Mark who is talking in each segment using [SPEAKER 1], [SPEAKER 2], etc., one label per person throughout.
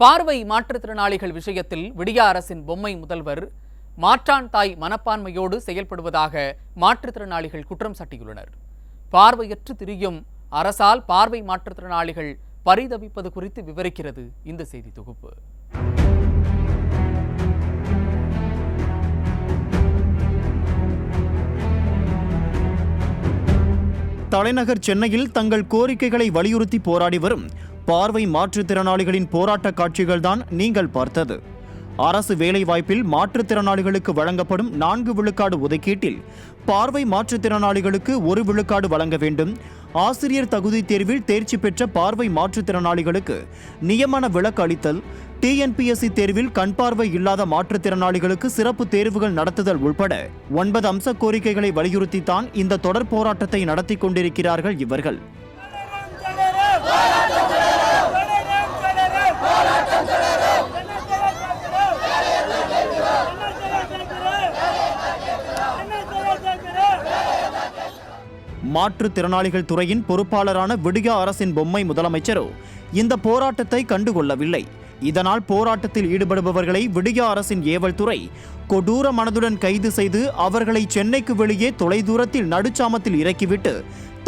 [SPEAKER 1] பார்வை மாற்றுத்திறனாளிகள் விஷயத்தில் விடியா அரசின் பொம்மை முதல்வர் மாற்றான் தாய் மனப்பான்மையோடு செயல்படுவதாக மாற்றுத்திறனாளிகள் குற்றம் சாட்டியுள்ளனர். பார்வையற்று திரியும் அரசால் பார்வை மாற்றுத்திறனாளிகள் பரிதவிப்பது குறித்து விவரிக்கிறது இந்த செய்தி தொகுப்பு.
[SPEAKER 2] தலைநகர் சென்னையில் தங்கள் கோரிக்கைகளை வலியுறுத்தி போராடி வரும் பார்வை மாற்றுத்திறனாளிகளின் போராட்ட காட்சிகள்தான் நீங்கள் பார்த்தது. அரசு வேலைவாய்ப்பில் மாற்றுத்திறனாளிகளுக்கு வழங்கப்படும் 4 விழுக்காடு ஒதுக்கீட்டில் பார்வை மாற்றுத்திறனாளிகளுக்கு 1 விழுக்காடு வழங்க வேண்டும். ஆசிரியர் தகுதி தேர்வில் தேர்ச்சி பெற்ற பார்வை மாற்றுத்திறனாளிகளுக்கு நியமன விலக்கு அளித்தல், டிஎன்பிஎஸ்சி தேர்வில் கண் பார்வை இல்லாத மாற்றுத்திறனாளிகளுக்கு சிறப்பு தேர்வுகள் நடத்துதல் உள்பட 9 அம்ச கோரிக்கைகளை வலியுறுத்தித்தான் இந்த தொடர் போராட்டத்தை நடத்தி கொண்டிருக்கிறார்கள் இவர்கள். மாற்றுத்திறனாளிகள் துறையின் பொறுப்பாளரான விடியா அரசின் பொம்மை முதலமைச்சரோ இந்த போராட்டத்தை கண்டுகொள்ளவில்லை. இதனால் போராட்டத்தில் ஈடுபடுபவர்களை விடியா அரசின் ஏவல் துறை கொடூர மனதுடன் கைது செய்து அவர்களை சென்னைக்கு வெளியே தொலைதூரத்தில் நடுச்சாமத்தில் இறக்கிவிட்டு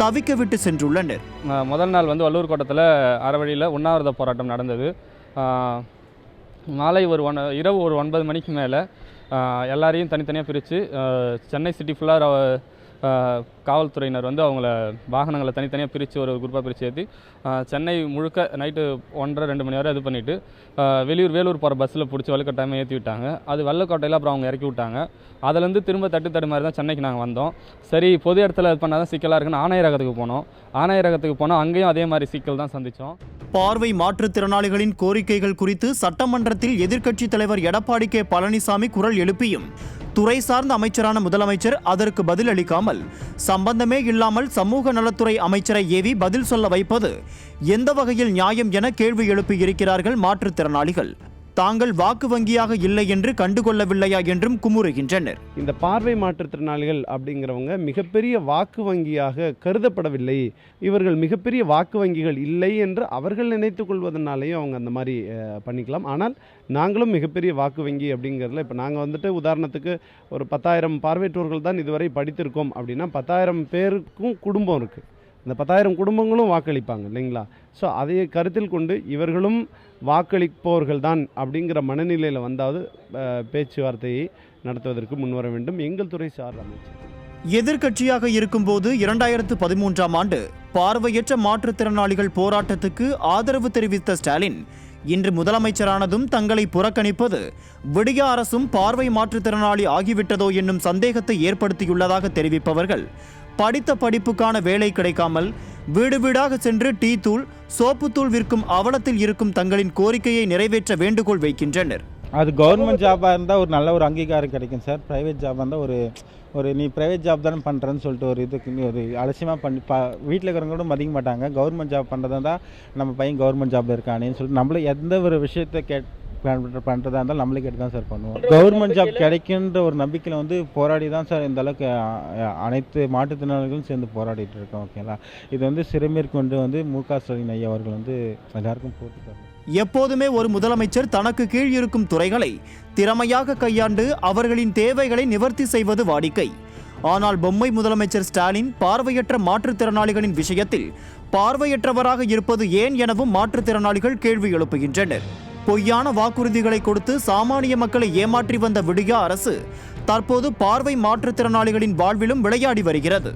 [SPEAKER 2] தவிக்க விட்டு சென்றுள்ளனர்.
[SPEAKER 3] முதல் நாள் வள்ளூர் கோட்டத்தில் அறவழியில் உண்ணாவிரத போராட்டம் நடந்தது. மாலை இரவு 9 மணிக்கு மேலே எல்லாரையும் தனித்தனியாக பிரித்து சென்னை சிட்டி ஃபுல்லாக காவல்துறையினர் அவங்கள வாகனங்களை தனித்தனியாக பிரித்து ஒரு குரூப்பாக பிரித்து ஏற்றி சென்னை முழுக்க நைட்டு 1:30-2 மணி வரை இது பண்ணிவிட்டு வேலூர் போகிற பஸ்ஸில் பிடிச்சி வலுக்கட்டாயமாக ஏற்றி விட்டாங்க. அது வல்லக்கோட்டையில் அப்புறம் அவங்க இறக்கி விட்டாங்க. அதுலேருந்து திரும்ப தட்டு மாதிரி தான் சென்னைக்கு நாங்கள் வந்தோம். சரி, பொது இடத்துல இது பண்ணால் தான் சிக்கலாக இருக்குன்னு ஆணையரகத்துக்கு போனோம். அங்கேயும் அதே மாதிரி சிக்கல் தான் சந்தித்தோம்.
[SPEAKER 2] பார்வை மாற்றுத்திறனாளிகளின் கோரிக்கைகள் குறித்து சட்டமன்றத்தில் எதிர்க்கட்சித் தலைவர் எடப்பாடி கே பழனிசாமி குரல் எழுப்பியும் துறை சார்ந்த அமைச்சரான முதலமைச்சர் அதற்கு பதில் அளிக்காமல் சம்பந்தமே இல்லாமல் சமூக நலத்துறை அமைச்சரை ஏவி பதில் சொல்ல வைப்பது எந்த வகையில் நியாயம் என கேள்வி எழுப்பியிருக்கிறார்கள் மாற்றுத்திறனாளிகள். தாங்கள் வாக்கு வங்கியாக இல்லை என்று கண்டுகொள்ளவில்லையா என்றும் குமுறுகின்றனர்.
[SPEAKER 4] இந்த பார்வை மாற்றுத்திறனாளிகள் அப்படிங்கிறவங்க மிகப்பெரிய வாக்கு வங்கியாக கருதப்படவில்லை. இவர்கள் மிகப்பெரிய வாக்கு வங்கிகள் இல்லை என்று அவர்கள் நினைத்துக் கொள்வதனாலேயும் அவங்க அந்த மாதிரி பண்ணிக்கலாம். ஆனால் நாங்களும் மிகப்பெரிய வாக்கு வங்கி அப்படிங்கிறதுல இப்போ நாங்கள் உதாரணத்துக்கு ஒரு 10,000 பார்வையற்றோர்கள் தான் இதுவரை படித்திருக்கோம் அப்படின்னா 10,000 பேருக்கும் குடும்பம் இருக்குது. இந்த 10,000 குடும்பங்களும் வாக்களிப்பாங்க இல்லைங்களா? ஸோ அதை கருத்தில் கொண்டு இவர்களும் வாக்களிப்பவர்கள் தான் அப்படிங்கிற மனநிலையில் வந்தாவது பேச்சுவார்த்தையை நடத்துவதற்கு முன்வர வேண்டும் எங்கள் துறை சார்ந்த அமைச்சர்.
[SPEAKER 2] எதிர்க்கட்சியாக இருக்கும்போது 2013ஆம் ஆண்டு பார்வையற்ற மாற்றுத்திறனாளிகள் போராட்டத்துக்கு ஆதரவு தெரிவித்த ஸ்டாலின் இன்று முதலமைச்சரானதும் தங்களை புறக்கணிப்பது விடியா அரசும் பார்வை மாற்றுத்திறனாளி ஆகிவிட்டதோ என்னும் சந்தேகத்தை ஏற்படுத்தியுள்ளதாக தெரிவிப்பவர்கள் படித்த படிப்புக்கான வேலை கிடைக்காமல் வீடு வீடாக சென்று டீ தூள், சோப்புத்தூள் விற்கும் அவலத்தில் இருக்கும் தங்களின் கோரிக்கையை நிறைவேற்ற வேண்டுகோள் வைக்கின்றனர்.
[SPEAKER 5] அது கவர்மெண்ட் ஜாபாக இருந்தால் ஒரு நல்ல ஒரு அங்கீகாரம் கிடைக்கும் சார். ப்ரைவேட் ஜாபாக இருந்தால் ஒரு நீ ப்ரைவேட் ஜாப் தானே பண்ணுறேன்னு சொல்லிட்டு ஒரு இதுக்கு ஒரு அலட்சியமாக பண்ணி வீட்டில் இருக்கிறவங்க கூட மதிக்க மாட்டாங்க. கவர்மெண்ட் ஜாப் பண்ணுறதா இருந்தால் நம்ம பையன் கவர்மெண்ட் ஜாப் இருக்கானேன்னு சொல்லிட்டு நம்மள எந்த ஒரு விஷயத்தை பண்ணுறதா இருந்தாலும் நம்மளே கேட்டு தான் சார் பண்ணுவோம். கவர்மெண்ட் ஜாப் கிடைக்கின்ற ஒரு நம்பிக்கையில் போராடி தான் சார் இந்த அளவுக்கு அனைத்து மாற்றுத்திறனாளிகளும் சேர்ந்து போராடிட்டு இருக்கோம். ஓகேங்களா? இது சிறைமேற்கொண்டு மு.க. ஸ்டாலின் ஐயா அவர்கள் எல்லாருக்கும் போட்டு தரணும்.
[SPEAKER 2] எப்போதுமே ஒரு முதலமைச்சர் தனக்கு கீழ் இருக்கும் துறைகளை திறமையாக கையாண்டு அவர்களின் தேவைகளை நிவர்த்தி செய்வது வாடிக்கை. ஆனால் பொம்மை முதலமைச்சர் ஸ்டாலின் பார்வையற்ற மாற்றுத்திறனாளிகளின் விஷயத்தில் பார்வையற்றவராக இருப்பது ஏன் எனவும் மாற்றுத்திறனாளிகள் கேள்வி எழுப்புகின்றனர். பொய்யான வாக்குறுதிகளை கொடுத்து சாமானிய மக்களை ஏமாற்றி வந்த விடியா அரசு தற்போது பார்வை மாற்றுத்திறனாளிகளின் வாழ்விலும் விளையாடி வருகிறது.